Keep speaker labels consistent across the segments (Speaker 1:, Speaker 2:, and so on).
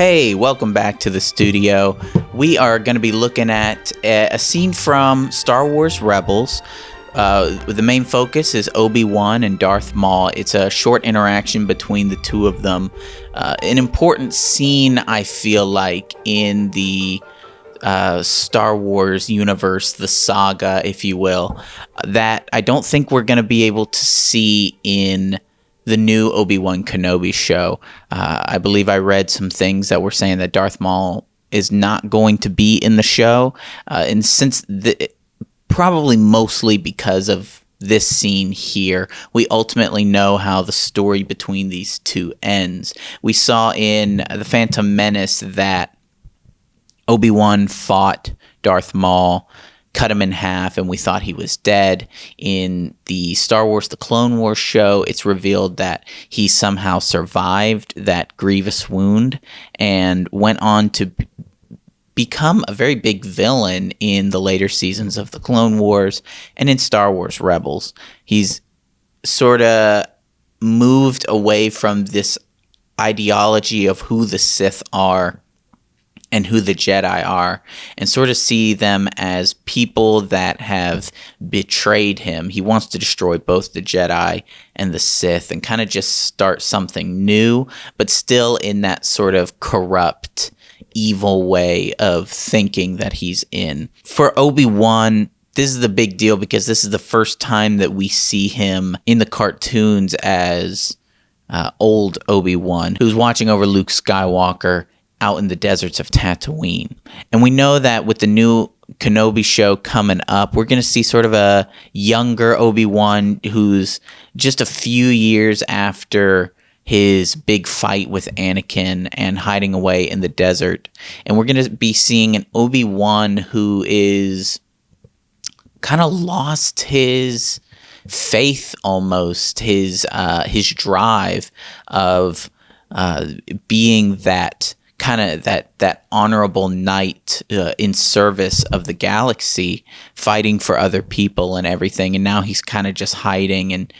Speaker 1: Hey, welcome back to the studio. We are going to be looking at a scene from Star Wars Rebels. The main focus is Obi-Wan and Darth Maul. It's a short interaction between the two of them. An important scene, I feel like, in the Star Wars universe, the saga, if you will, that I don't think we're going to be able to see in the new Obi-Wan Kenobi show. I believe I read some things that were saying that Darth Maul is not going to be in the show, and since probably mostly because of this scene here, we ultimately know how the story between these two ends. We saw in The Phantom Menace that Obi-Wan fought Darth Maul, cut him in half, and we thought he was dead. In the Star Wars The Clone Wars show, it's revealed that he somehow survived that grievous wound and went on to become a very big villain in the later seasons of The Clone Wars and in Star Wars Rebels. He's sort of moved away from this ideology of who the Sith are and who the Jedi are, and sort of see them as people that have betrayed him. He wants to destroy both the Jedi and the Sith and kind of just start something new, but still in that sort of corrupt, evil way of thinking that he's in. For Obi-Wan, this is the big deal because this is the first time that we see him in the cartoons as old Obi-Wan, who's watching over Luke Skywalker out in the deserts of Tatooine. And we know that with the new Kenobi show coming up, we're going to see sort of a younger Obi-Wan who's just a few years after his big fight with Anakin and hiding away in the desert. And we're going to be seeing an Obi-Wan who is kind of lost his faith almost, his drive of being that kind of that honorable knight in service of the galaxy, fighting for other people and everything. And now he's kind of just hiding and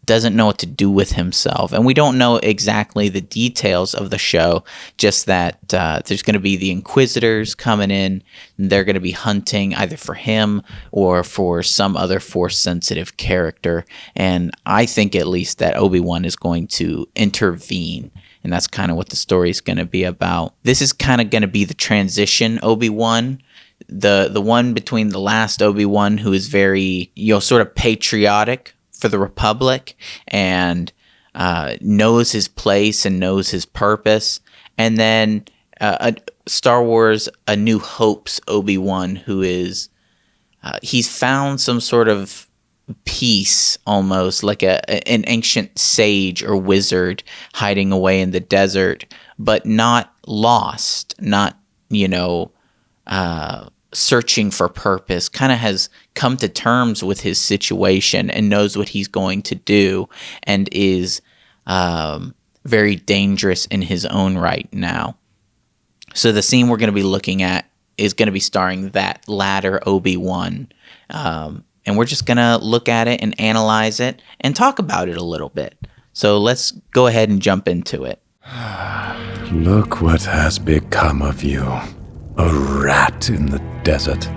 Speaker 1: doesn't know what to do with himself. And we don't know exactly the details of the show, just that there's going to be the Inquisitors coming in, and they're going to be hunting either for him or for some other Force-sensitive character. And I think at least that Obi-Wan is going to intervene. And that's kind of what the story is going to be about. This is kind of going to be the transition Obi-Wan, the one between the last Obi-Wan, who is very, sort of patriotic for the Republic and knows his place and knows his purpose. And then Star Wars A New Hope's Obi-Wan, who is, he's found some sort of peace, almost like an ancient sage or wizard hiding away in the desert, but not lost, not searching for purpose, kind of has come to terms with his situation and knows what he's going to do, and is very dangerous in his own right now. So the scene we're going to be looking at is going to be starring that latter Obi-Wan. And we're just going to look at it and analyze it and talk about it a little bit. So let's go ahead and jump into it.
Speaker 2: Look what has become of you. A rat in the desert.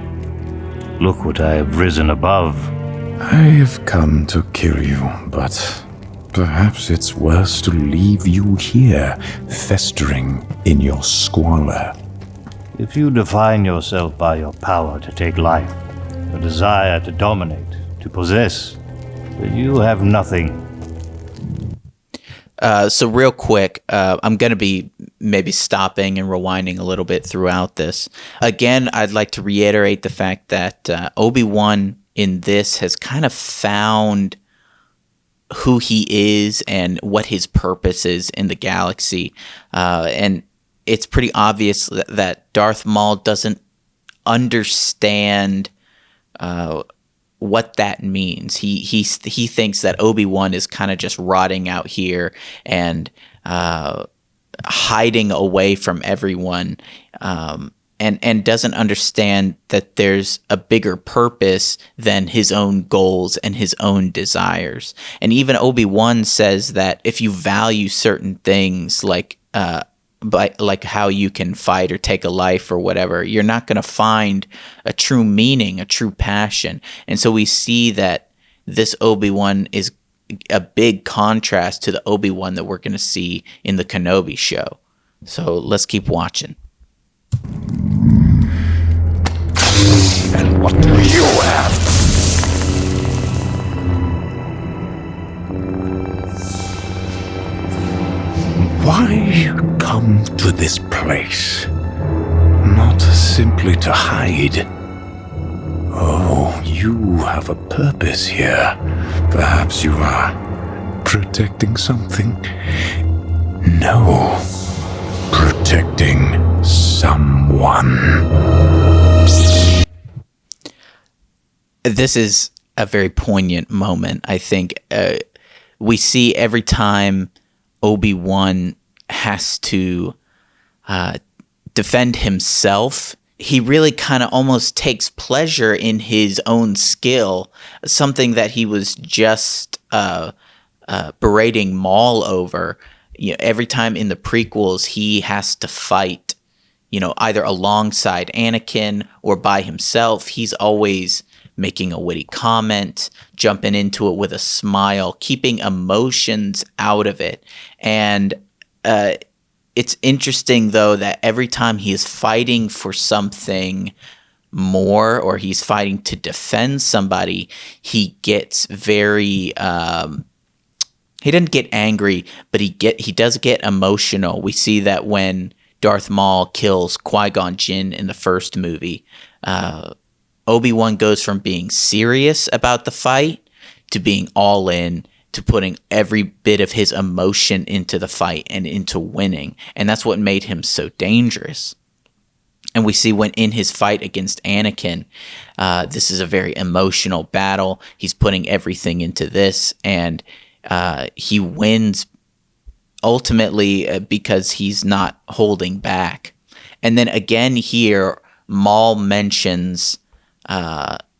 Speaker 3: Look what I have risen above.
Speaker 2: I have come to kill you, but perhaps it's worse to leave you here, festering in your squalor.
Speaker 3: If you define yourself by your power to take life, a desire to dominate, to possess, then you have nothing.
Speaker 1: So real quick, I'm going to be maybe stopping and rewinding a little bit throughout this. Again, I'd like to reiterate the fact that Obi-Wan in this has kind of found who he is and what his purpose is in the galaxy. And it's pretty obvious that Darth Maul doesn't understand what that means. He thinks that Obi-Wan is kind of just rotting out here and hiding away from everyone, and doesn't understand that there's a bigger purpose than his own goals and his own desires. And even Obi-Wan says that if you value certain things like by like how you can fight or take a life or whatever. You're not going to find a true meaning, a true passion. And so we see that this Obi-Wan is a big contrast to the Obi-Wan that we're going to see in the Kenobi show. So let's keep watching.
Speaker 2: And what do you have? Why come to this place? Not simply to hide. Oh, you have a purpose here. Perhaps you are protecting something? No. Protecting someone.
Speaker 1: This is a very poignant moment, I think. We see every time Obi-Wan has to defend himself, he really kind of almost takes pleasure in his own skill, something that he was just berating Maul over. You know, every time in the prequels, he has to fight, you know, either alongside Anakin or by himself. He's always making a witty comment, jumping into it with a smile, keeping emotions out of it. And it's interesting, though, that every time he is fighting for something more or he's fighting to defend somebody, he gets very... he doesn't get angry, but he does get emotional. We see that when Darth Maul kills Qui-Gon Jinn in the first movie, Obi-Wan goes from being serious about the fight to being all in, to putting every bit of his emotion into the fight and into winning. And that's what made him so dangerous. And we see when in his fight against Anakin, this is a very emotional battle. He's putting everything into this, and he wins ultimately because he's not holding back. And then again here, Maul mentions...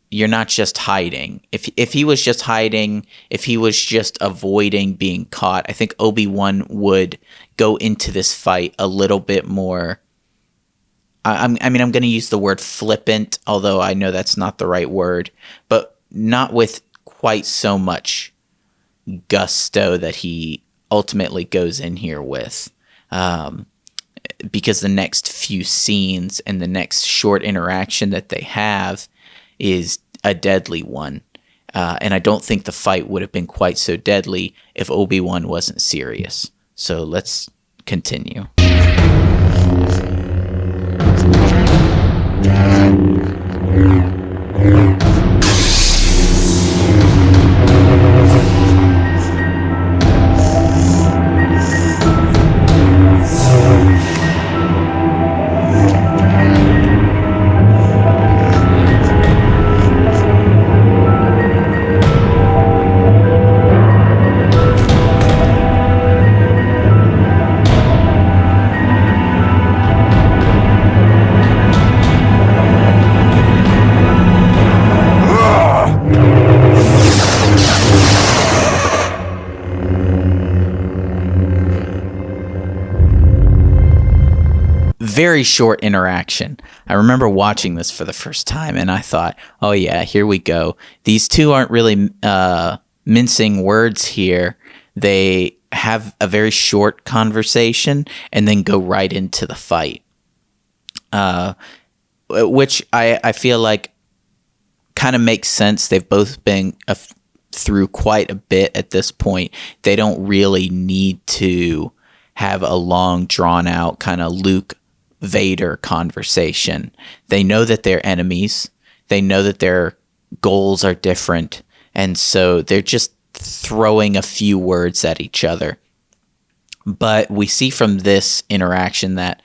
Speaker 1: you're not just hiding. If he was just hiding, if he was just avoiding being caught, I think Obi-Wan would go into this fight a little bit more. I'm going to use the word flippant, although I know that's not the right word, but not with quite so much gusto that he ultimately goes in here with. Because the next few scenes and the next short interaction that they have is a deadly one. And I don't think the fight would have been quite so deadly if Obi-Wan wasn't serious. So let's continue. Very short interaction. I remember watching this for the first time and I thought, oh yeah, here we go. These two aren't really mincing words here. They have a very short conversation and then go right into the fight. Which I feel like kind of makes sense. They've both been through quite a bit at this point. They don't really need to have a long, drawn-out kind of Luke Vader conversation. They know that they're enemies. They know that their goals are different. And so they're just throwing a few words at each other. But we see from this interaction that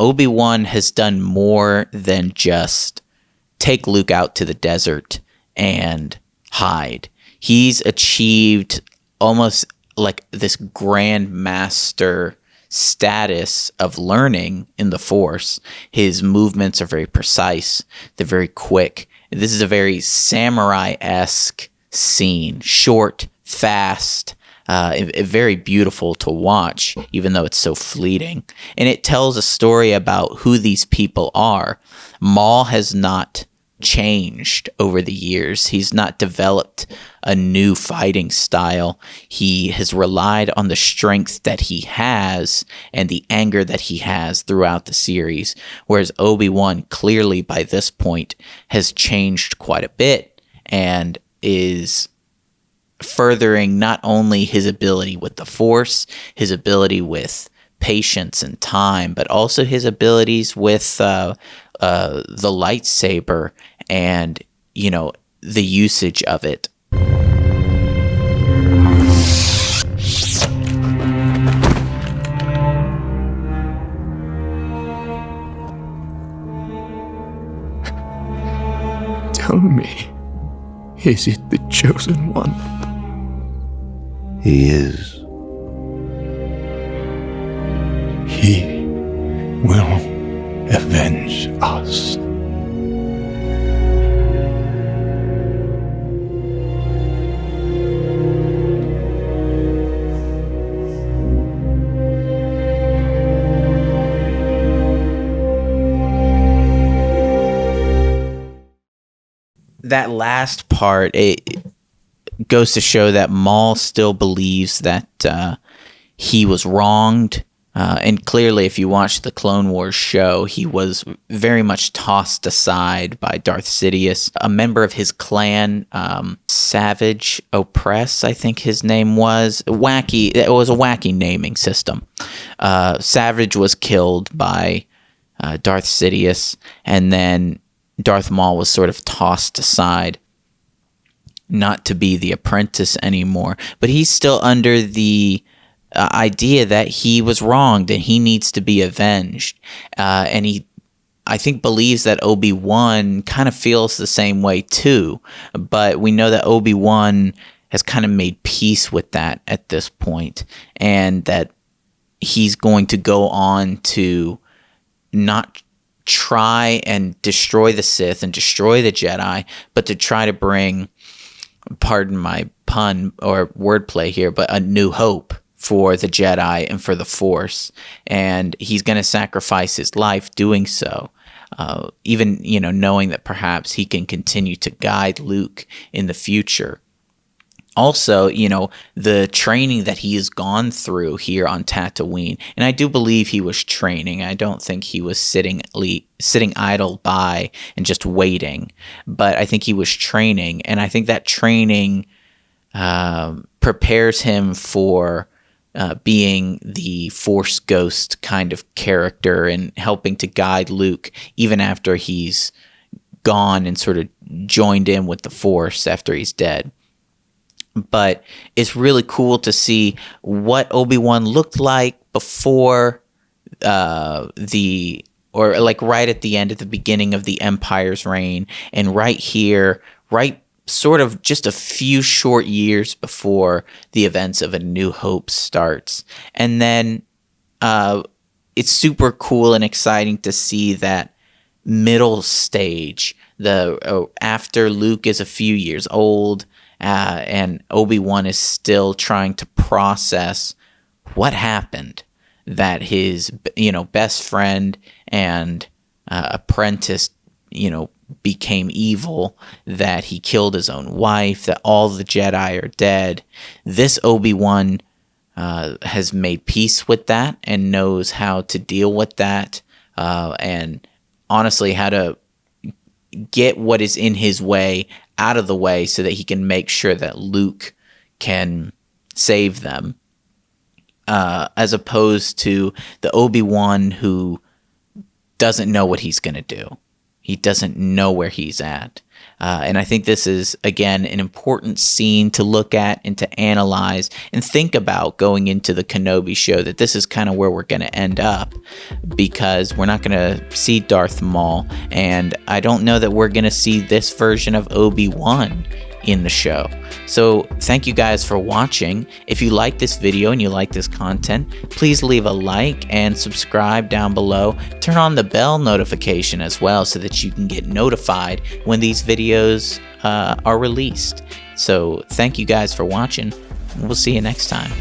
Speaker 1: Obi-Wan has done more than just take Luke out to the desert and hide. He's achieved almost like this grand master status of learning in the Force. His movements are very precise. They're very quick. This is a very samurai-esque scene. Short, fast, very beautiful to watch, even though it's so fleeting. And it tells a story about who these people are. Maul has not changed over the years. He's not developed a new fighting style. He has relied on the strength that he has and the anger that he has throughout the series, whereas Obi-Wan clearly by this point has changed quite a bit and is furthering not only his ability with the Force, his ability with patience and time, but also his abilities with the lightsaber and, the usage of it.
Speaker 2: Tell me, is it the Chosen One?
Speaker 3: He is.
Speaker 2: He will avenge us.
Speaker 1: That last part, it goes to show that Maul still believes that he was wronged. And clearly, if you watch the Clone Wars show, he was very much tossed aside by Darth Sidious, a member of his clan, Savage Opress, I think his name was. It was a wacky naming system. Savage was killed by Darth Sidious, and then Darth Maul was sort of tossed aside, not to be the apprentice anymore. But he's still under the idea that he was wronged and he needs to be avenged. And he, I think, believes that Obi-Wan kind of feels the same way too. But we know that Obi-Wan has kind of made peace with that at this point, and that he's going to go on to not try and destroy the Sith and destroy the Jedi, but to try to bring, pardon my pun or wordplay here, but a new hope for the Jedi and for the Force. And he's going to sacrifice his life doing so, even, knowing that perhaps he can continue to guide Luke in the future. Also, the training that he has gone through here on Tatooine, and I do believe he was training. I don't think he was sitting idle by and just waiting, but I think he was training, and I think that training prepares him for being the Force ghost kind of character and helping to guide Luke even after he's gone and sort of joined in with the Force after he's dead. But it's really cool to see what Obi-Wan looked like before right at the end, at the beginning of the Empire's reign, and right here, right sort of just a few short years before the events of A New Hope starts. And then it's super cool and exciting to see that middle stage, after Luke is a few years old, and Obi-Wan is still trying to process what happened, that his, best friend and apprentice, became evil, that he killed his own wife, that all the Jedi are dead. This Obi-Wan has made peace with that and knows how to deal with that, and honestly how to get what is in his way out of the way so that he can make sure that Luke can save them, as opposed to the Obi-Wan who doesn't know what he's going to do. He doesn't know where he's at. And I think this is, again, an important scene to look at and to analyze and think about going into the Kenobi show, that this is kind of where we're going to end up, because we're not going to see Darth Maul, and I don't know that we're going to see this version of Obi-Wan in the show. So thank you guys for watching. If you like this video and you like this content, please leave a like and subscribe down below. Turn on the bell notification as well so that you can get notified when these videos are released. So thank you guys for watching. We'll see you next time.